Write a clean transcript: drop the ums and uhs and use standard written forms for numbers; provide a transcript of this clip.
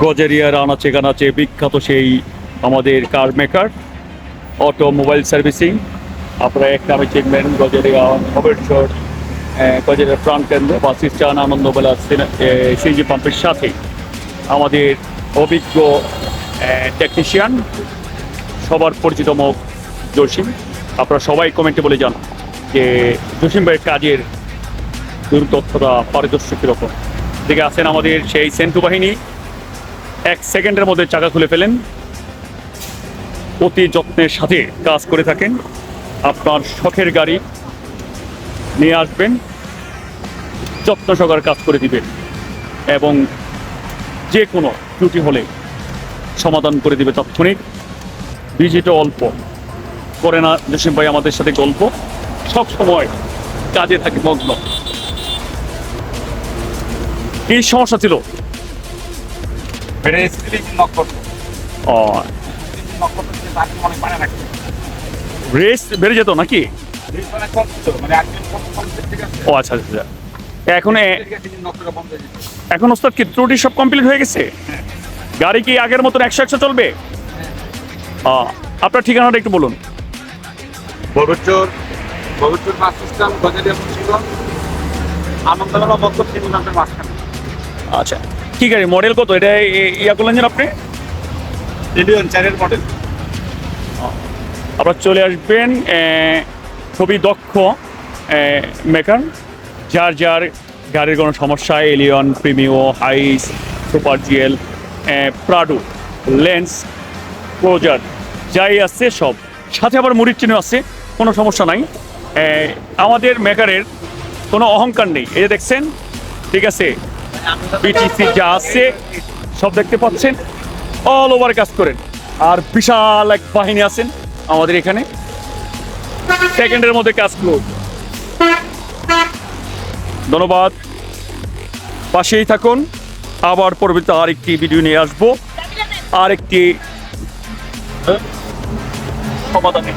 গজেরিয়ার আনাচে কানাচে বিখ্যাত সেই আমাদের কার মেকার অটোমোবাইল সার্ভিসিং। আপনারা এক নামে চিনবেন গজেরিয়া মোবাইল গজেরিয়ার প্রাণ কেন্দ্র বাসিস চান আনন্দবেলা সিএনজি পাম্পের সাথে আমাদের অভিজ্ঞ টেকনিশিয়ান সবার পরিচিত মুখ জসিম। আপনারা সবাই কমেন্টে বলে যান যে জসিম ভাইয়ের কাজের দুর্দক্ষতা পারদর্শী কীরকম। দিকে আছেন আমাদের সেই সেন্টু বাহিনী, 1 সেকেন্ডের মধ্যে চাকা খুলে ফেলেন, অতি যত্নের সাথে কাজ করে থাকেন। আপনার শখের গাড়ি নিয়ে আসবেন, যত্ন সহকারে কাজ করে দিবেন এবং যে কোনো ত্রুটি হলে সমাধান করে দিবে তাৎক্ষণিক। ভিজিটও অল্প করে না জসিম ভাই আমাদের সাথে গল্প, সব সময় কাজে থাকে মগ্ন। কি সমস্যা ছিল? রেস বেড়ে যেত নাকি? ও আচ্ছা আচ্ছা। এখন ওস্তাদ কি ত্রুটি সব কমপ্লিট হয়ে গেছে? গাড়ি কি আগের মতন 100 চলবে? আপনার ঠিকানাটা একটু বলুন। বগরচর বাস স্ট্যান্ড গজেরিয়া মুন্সিগঞ্জ আনন্দমেলা মক্তব সিনেমার মাঝখানে। আচ্ছা, কি গাড়ি মডেল কত এটা ইয়া করলেন যেন আপনি? এলিয়ন 4-এর মডেল। আপনারা চলে আসবেন, খুবই দক্ষ মেকার, যার যার গাড়ির কোনো সমস্যা, Allion, Premio, Hiace, super GL, Prado, লেন্স, ক্লোজার যাই আছে সব, সাথে আবার মুড়ির চিহ্ন আছে, কোনো সমস্যা নাই। আমাদের মেকারের কোনো অহংকার নেই, এই যে দেখছেন, ঠিক আছে, বিটিসি যা আছে সব দেখতে পাচ্ছেন, অল ওভার কাজ করেন। আর বিশাল এক বাহিনী আছেন আমাদের এখানে, সেকেন্ডের মধ্যে কাজ ক্লোজ। ধন্যবাদ, পাশেই থাকুন। আবার পরবর্তীতে আরেকটি ভিডিও নিয়ে আসবো, আরেকটি সমাধানে।